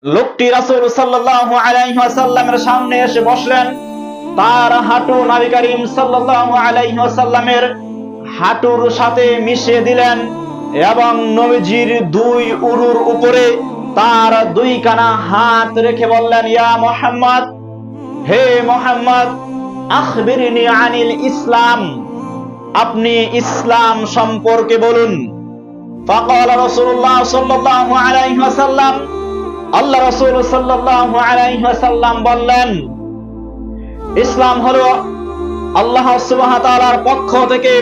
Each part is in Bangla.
লোকটি রাসূল সাল্লাল্লাহু আলাইহি ওয়াসাল্লামের সামনে এসে বসলেন। তার হাঁটু নবী করিম সাল্লাল্লাহু আলাইহি ওয়াসাল্লামের হাঁটুর সাথে মিশিয়ে দিলেন এবং নবীজির দুই উরুর উপরে তার দুইখানা হাত রেখে বললেন, ইয়া মুহাম্মদ, হে মুহাম্মদ, আখবিরনি আনিল ইসলাম, আপনি ইসলাম সম্পর্কে বলুন। ফাকালা রাসূলুল্লাহ সাল্লাল্লাহু আলাইহি ওয়াসাল্লাম, আল্লাহ রাসূল সাল্লাল্লাহু আলাইহি ওয়াসাল্লাম বললেন, ইসলাম হলো আল্লাহ সুবহানাহু ওয়া তাআলার পক্ষ থেকে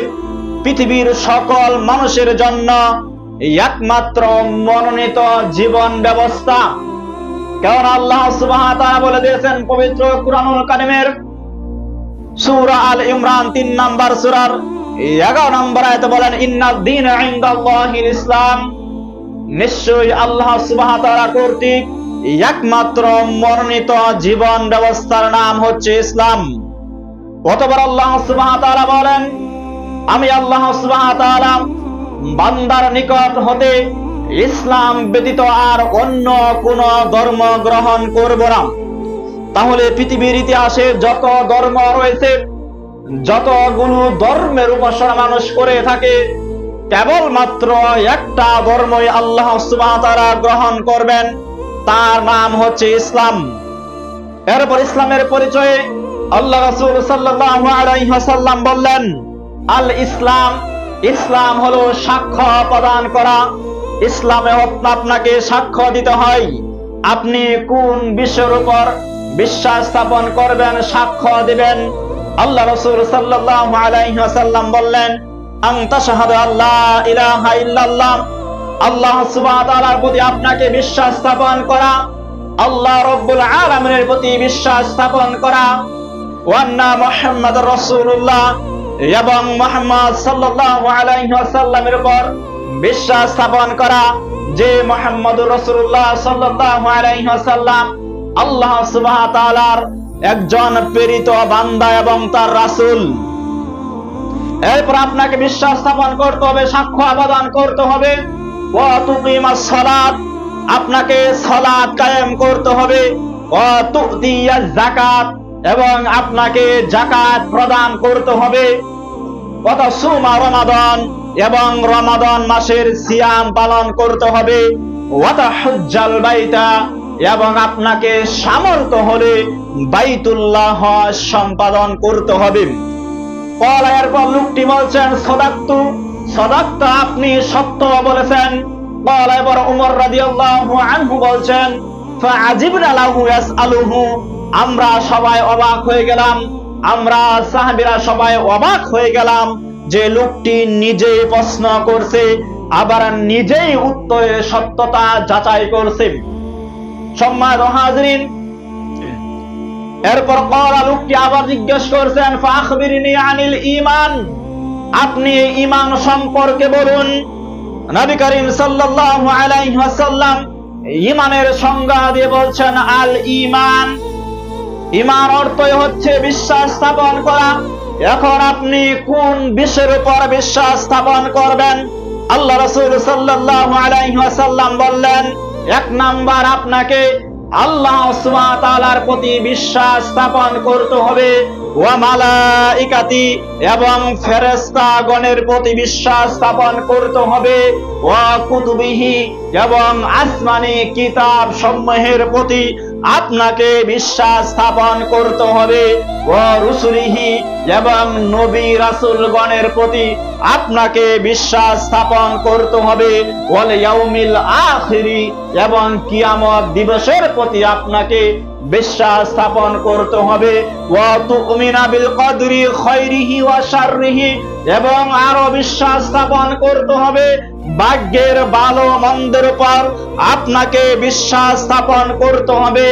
পৃথিবীর সকল মানুষের জন্য একমাত্র মনোনীত জীবন ব্যবস্থা। কারণ আল্লাহ সুবহানাহু ওয়া তাআলা বলে দিয়েছেন পবিত্র কুরআনুল কারীমের সূরা আল ইমরান 3 নম্বর সূরার 11 নম্বর আয়াতে বলেন, ইন্নাদ দীনা ইনদাল্লাহিল ইসলাম, নিশ্চয়ই আল্লাহ সুবহানাহু ওয়া তাআলা কর্তৃক একমাত্র মনোনীত জীবন ব্যবস্থার নাম হচ্ছে ইসলাম। অতঃপর আল্লাহ সুবহানাহু ওয়া তাআলা বলেন, আমি আল্লাহ সুবহানাহু ওয়া তাআলা বান্দার নিকট হতে ইসলাম ব্যতীত আর অন্য কোন ধর্ম গ্রহণ করব না। তাহলে পৃথিবীর ইতিহাসে যত ধর্ম রয়েছে, যতগুলো ধর্মের উপাসনা মানুষ করে থাকে, কেবলমাত্র একটা ধর্মই আল্লাহ সুবহানাহু ওয়া তাআলা গ্রহণ করবেন, তার নাম হচ্ছে ইসলাম। এরপর ইসলামের পরিচয়ে আল্লাহ রাসূল সাল্লাল্লাহু আলাইহি ওয়াসাল্লাম বললেন, আল ইসলাম, ইসলাম হলো সাক্ষ্য প্রদান করা। ইসলামে আপনাকে সাক্ষ্য দিতে হয় আপনি কোন বিষয়ের উপর বিশ্বাস স্থাপন করবেন, সাক্ষ্য দিবেন। আল্লাহ রাসূল সাল্লাল্লাহু আলাইহি ওয়াসাল্লাম বললেন, আন তাশহাদু আল্লা ইলাহা ইল্লাল্লাহ, আল্লাহ সুবহানাহু ওয়া তাআলার প্রতি আপনাকে বিশ্বাস স্থাপন করা, আল্লাহ রাব্বুল আলামিনের প্রতি বিশ্বাস স্থাপন করা, ওয়া আন্না মুহাম্মাদুর রাসূলুল্লাহ, এবং মুহাম্মদ সাল্লাল্লাহু আলাইহি ওয়াসাল্লামের উপর বিশ্বাস স্থাপন করা যে মুহাম্মদুর রাসূলুল্লাহ সাল্লাল্লাহু আলাইহি ওয়াসাল্লাম আল্লাহ সুবহানাহু ওয়া তাআলার একজন প্রেরিত বান্দা এবং তার রাসূল। এরপর আপনাকে বিশ্বাস স্থাপন করতে হবে, সাক্ষ্য প্রদান করতে হবে, ওয়া তুকিমাস সালাত, আপনাকে সালাত কায়েম করতে হবে, ওয়া তুতিয়াজ যাকাত, এবং আপনাকে যাকাত প্রদান করতে হবে, ওয়া তাসুমা রমাদান, এবং রমাদান মাসের সিয়াম পালন করতে হবে, ওয়া তাহুজ্জাল বাইতা, এবং আপনাকে সামর্থ্য হলে বাইতুল্লাহ হজ সম্পাদন করতে হবে। এরপর লোকটি বলছেন, সদাক্তু, সদাক্ত, আপনি সত্য বলেছেন। এবার উমর রাদিয়াল্লাহু আনহু বলছেন, ফাআজিবনা লাহু ইয়াসআলুহু, আমরা সবাই অবাক হয়ে গেলাম, আমরা সাহাবীরা সবাই অবাক হয়ে গেলাম যে লোকটি নিজেই প্রশ্ন করছে, আবার নিজেই উত্তরের সত্যতা যাচাই করছে। সম্মানিত হাজরিন, এরপর লোকটি আবার জিজ্ঞেস করছেন, ফাখবিরনি আনিল ঈমান, আপনি ঈমান সম্পর্কে বলুন। নবী করিম সাল্লাল্লাহু আলাইহি ওয়াসাল্লাম ঈমানের সংজ্ঞা দিয়ে বলছেন, আল ঈমান, ঈমান অর্থই হচ্ছে বিশ্বাস স্থাপন করা। এখন আপনি কোন বিষয়ের উপর বিশ্বাস স্থাপন করবেন? আল্লাহ রাসূল সাল্লাল্লাহু আলাইহি ওয়াসাল্লাম বললেন, এক নাম্বার আপনাকে আল্লাহ সুবহানাহু ওয়া তাআলার প্রতি বিশ্বাস স্থাপন করতে হবে, ওয়া মালাইকাতি, এবং ফেরেশতাগণের প্রতি বিশ্বাস স্থাপন করতে হবে, ওয়া কুতুবিহি, এবং আসমানি কিতাব সমূহের প্রতি আপনাকে বিশ্বাস স্থাপন করতে হবে, ওয়া রুসুলিহি, এবং নবী রাসূলগণের প্রতি আপনাকে বিশ্বাস স্থাপন করতে হবে, ওয়াল ইয়াউমিল আখিরি, এবং কিয়ামত দিবসের প্রতি আপনাকে বিশ্বাস স্থাপন করতে হবে, ওয়া তুমিনা বিল কদরি খায়রিহি ওয়া শাররিহি, এবং আরো বিশ্বাস স্থাপন করতে হবে ভাগ্যের ভালো মন্দের উপর আপনাকে বিশ্বাস স্থাপন করতে হবে।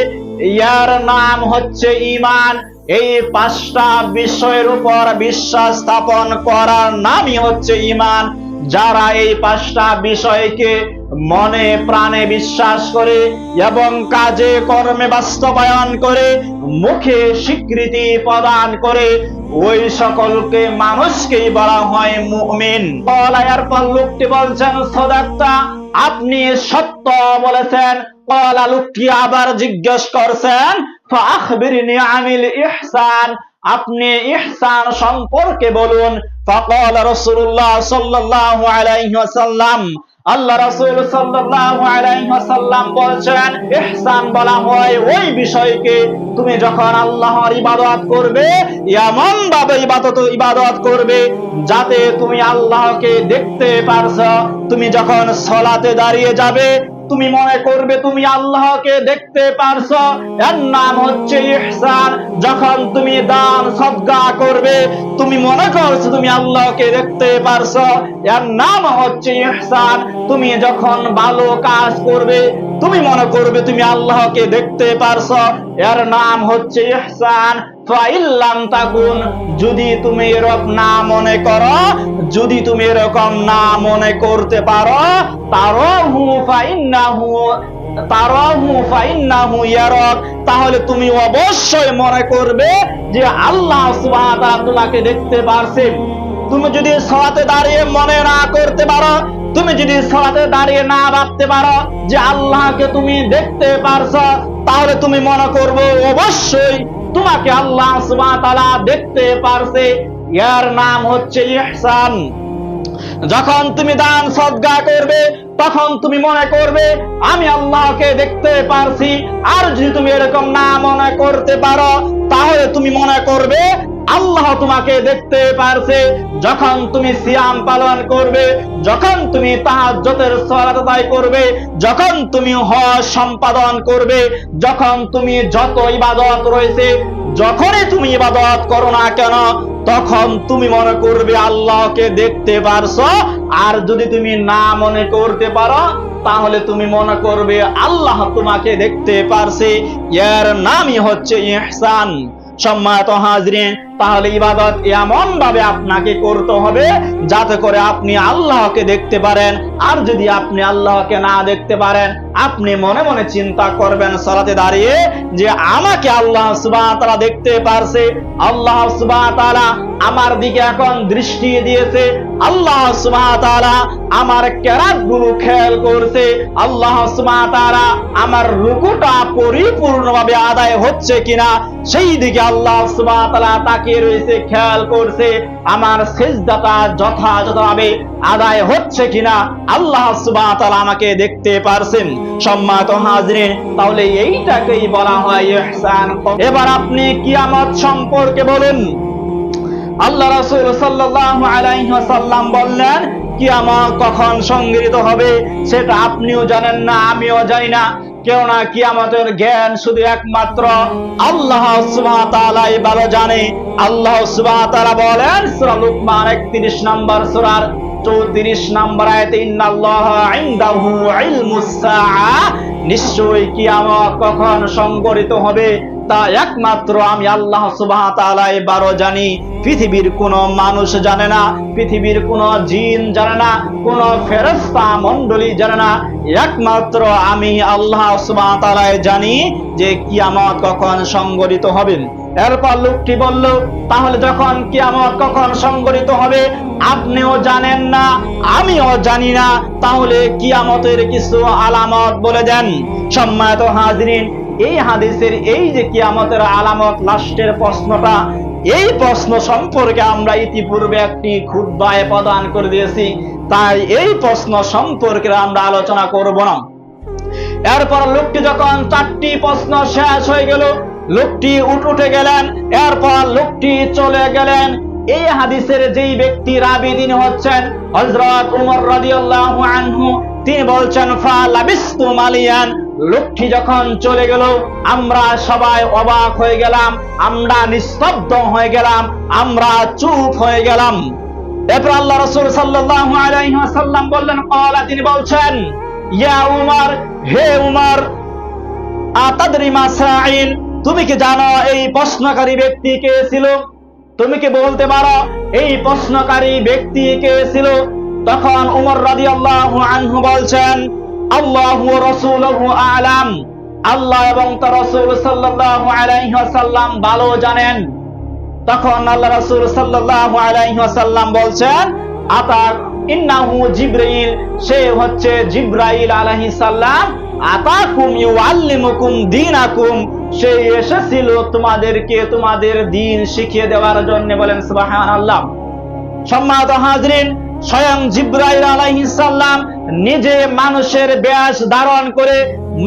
ইয়ার নাম হচ্ছে ঈমান। এই পাঁচটা বিষয়ের উপর বিশ্বাস স্থাপন করার নামই হচ্ছে ঈমান। যারা এই পাঁচটা বিষয়কে মনে প্রাণে বিশ্বাস করে এবং কাজে কর্মে বাস্তবায়ন করে মুখে স্বীকৃতি প্রদান করে ওই সকলকে মানুষকেই বলা হয় মুমিন। কলায়ার পর লোকটি বলছেন সাদাক্তা, আপনি সত্য বলেছেন। কলা লোকটি আবার জিজ্ঞেস করছেন ফাখবিরনি আনিল ইহসান, আপনি ইহসান সম্পর্কে বলুন। ফাকাল রাসূলুল্লাহ সাল্লাল্লাহু আলাইহি ওয়াসাল্লাম, আল্লাহ রাসূল সাল্লাল্লাহু আলাইহি ওয়াসাল্লাম বলেন ইহসান বলা হয় ওই বিষয়কে তুমি যখন আল্লাহর ইবাদত করবে এমন ভাবে ইবাদত করবে যাতে তুমি আল্লাহকে দেখতে পারছো। তুমি যখন সালাতে দাঁড়িয়ে যাবে তুমি মনে করবে তুমি আল্লাহকে দেখতে পারছো, এর নাম হচ্ছে ইহসান। যখন তুমি দান সদকা করবে তুমি মনে করছো তুমি আল্লাহকে দেখতে পারছো, এর নাম হচ্ছে ইহসান। তুমি যখন ভালো কাজ করবে তুমি মনে করবে তুমি আল্লাহকে দেখতে পারছো, এর নাম হচ্ছে ইহসান। ফাইল্লাম তাকুন, যদি তুমি এরকম না মনে করো, যদি তুমি এরকম না মনে করতে পারো, তারাহু ফাইন্নাহু ইয়ারাক, তাহলে তুমি অবশ্যই মনে করবে যে আল্লাহ সুবহানাহু ওয়া তাআলা তোমাকে দেখতে পারছেন। তুমি যদি সালাতে দাঁড়িয়ে মনে না করতে পারো, তুমি যদি সালাতে দাঁড়িয়ে না ভাবতে পারো যে আল্লাহকে তুমি দেখতে পারছো, তাহলে তুমি মনে করবে অবশ্যই তোমাকে আল্লাহ সুবহানাহু ওয়া তাআলা দেখতে পারছে। এর নাম হচ্ছে ইহসান। যখন তুমি দান সদকা করবে তখন তুমি মনে করবে আমি আল্লাহকে দেখতে পারছি। আর যদি তুমি এরকম না মনে করতে পারো তাহলে তুমি মনে করবে আল্লাহ তোমাকে দেখতে পারছে। যখন তুমি সিয়াম পালন করবে, যখন তুমি তাহাজ্জুদের সালাত আদায় করবে, যখন তুমি হজ সম্পাদন করবে, যখন তুমি যত ইবাদত রয়েছে যখনই তুমি ইবাদত করো না কেন তখন তুমি মনে করবে আল্লাহকে দেখতে পারছো। আর যদি তুমি না মনে করতে পারো তাহলে তুমি মনে করবে আল্লাহ তোমাকে দেখতে পারছে। এর নামই হচ্ছে ইহসান। সম্মানিত হাজরিন, তাহলে ইবাদত এমন ভাবে আপনাকে করতে হবে যাতে করে আপনি আল্লাহকে দেখতে পারেন। আর যদি আপনি আল্লাহকে না দেখতে পারেন আপনি মনে মনে চিন্তা করবেন সালাতে দাঁড়িয়ে যে আমাকে আল্লাহ সুবহানাহু ওয়া তাআলা দেখতে পারছে, আল্লাহ সুবহানাহু ওয়া তাআলা আমার দিকে এখন দৃষ্টি দিয়েছে, আল্লাহ সুবহানাহু ওয়া তাআলা আমার কেরাতগুলো খেয়াল করছে, আল্লাহ সুবহানাহু ওয়া তাআলা আমার রুকুটা পরিপূর্ণভাবে আদায় হচ্ছে কিনা সেই দিকে আল্লাহ সুবহানাহু ওয়া তাআলা তাকিয়ে রয়েছে, খেয়াল করছে আমার সিজদাটা যথাযথভাবে আদায় হচ্ছে কিনা আল্লাহ সুবহানাহু ওয়া তাআলা আমাকে দেখতে পারছেন। সম্মানিত হাজরিন, তাহলে এইটাকেই বলা হয় ইহসান। এবার আপনি কিয়ামত সম্পর্কে বলুন। আল্লাহ রাসূল সাল্লাল্লাহু আলাইহি ওয়াসাল্লাম বললেন কিয়ামত কখন সংঘটিত হবে সেটা আপনিও জানেন না, আমিও জানি না। কেননা কিয়ামতের জ্ঞান শুধু একমাত্র আল্লাহ সুবহানাহু ওয়া তাআলাই ভালো জানে। আল্লাহ সুবহানাহু ওয়া তাআলা বলেন সূরা লুকমান 31 নম্বর সূরার 34 নম্বর আয়াতে ইন্নাল্লাহা ইনদাহু ইলমুস সাআ, নিশ্চয়ই কিয়ামত কখন সংঘটিত হবে তা একমাত্র আমি আল্লাহ সুবহানাহু ওয়া তাআলাই ভালো জানি। পৃথিবীর কোনো মানুষ জানে না, পৃথিবীর কোনো জিন জানে না, কোনো ফেরেশতা মণ্ডলী জানে না, একমাত্র আমি আল্লাহ সুবহানাহু ওয়া তাআলাই জানি যে কিয়ামত কখন সংঘটিত হবে। এরপর লোকটি বলল তাহলে যখন কিয়ামত কখন সংঘটিত হবে আপনিও জানেন না, আমিও জানি না, তাহলে কিয়ামতের কিছু আলামত বলে দেন। সম্মানিত হাজরিন, এই হাদিসের এই যে কিয়ামতের আলামত লাস্টের প্রশ্নটা, এই প্রশ্ন সম্পর্কে আমরা ইতিপূর্বে একটি খুতবায় প্রদান করে দিয়েছি, তাই এই প্রশ্ন সম্পর্কে আমরা আলোচনা করব না। এরপর লোকটি যখন 4টি প্রশ্ন শেষ হয়ে গেল লোকটি উঠে গেলেন, এরপর লোকটি চলে গেলেন। এই হাদিসের যেই ব্যক্তি রাবী তিনি হচ্ছেন হযরত উমর রাদিয়াল্লাহু আনহু। তিনি বলছেন ফালাবিস্তু মালিয়ান, লোকটি যখন চলে গেল আমরা সবাই অবাক হয়ে গেলাম, আমরা নিস্তব্ধ হয়ে গেলাম, আমরা চুপ হয়ে গেলাম। এরপর আল্লাহ রাসূল সাল্লাল্লাহু আলাইহি ওয়াসাল্লাম বললেন ক্বালা, তিনি বলছেন ইয়া উমর, হে উমর, আতাদরি মা সাইল, তুমি কি জানো এই প্রশ্নকারী ব্যক্তি কে ছিল? তুমি কি বলতে পারো এই প্রশ্নকারী ব্যক্তি কে ছিল? তখন উমর রাদিয়াল্লাহু আনহু বলছেন আল্লাহু ওয়া রাসূলুহু আ'লাম, আল্লাহ এবং তার রাসূল সাল্লাল্লাহু আলাইহি ওয়াসাল্লাম ভালো জানেন। তখন আল্লাহ রাসূল সাল্লাল্লাহু আলাইহি ওয়াসাল্লাম বলছেন, আতা ইন্নাহু জিবরাইল, সে হচ্ছে জিবরাইল আলাইহিস সালাম, আতাকুম ইউআল্লিমুকুম দীনাকুম, সে এসেছিল তোমাদেরকে তোমাদের দ্বীন শিখিয়ে দেওয়ার জন্য। বলেন সুবহানাল্লাহ। সম্মানিত হাজরিন, স্বয়ং জিবরাইল আলাইহিস সালাম নিজে মানুষের বেশ ধারণ করে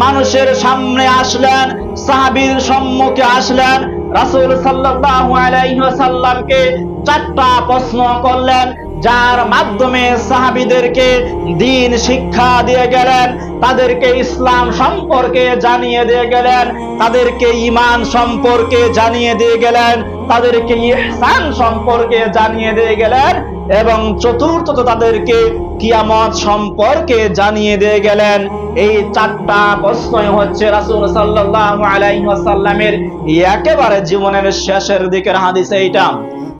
মানুষের সামনে আসলেন, সাহাবীর সম্মুখে আসলেন, রাসূল সাল্লাল্লাহু আলাইহি ওয়াসাল্লামকে 4টা প্রশ্ন করলেন, যার মাধ্যমে সাহাবীদেরকে দ্বীন শিক্ষা দিয়ে গেলেন, তাদেরকে ইসলাম সম্পর্কে জানিয়ে দিয়ে গেলেন, তাদেরকে ঈমান সম্পর্কে জানিয়ে দিয়ে গেলেন, তাদেরকে ইহসান সম্পর্কে জানিয়ে দিয়ে গেলেন, এবং চতুর্থত তাদেরকে কিয়ামত সম্পর্কে জানিয়ে দিয়ে গেলেন। এই 4টা প্রশ্নই হচ্ছে রাসূল সাল্লাল্লাহু আলাইহি ওয়াসাল্লামের একেবারে জীবনের শেষের দিকের হাদিস এইটা।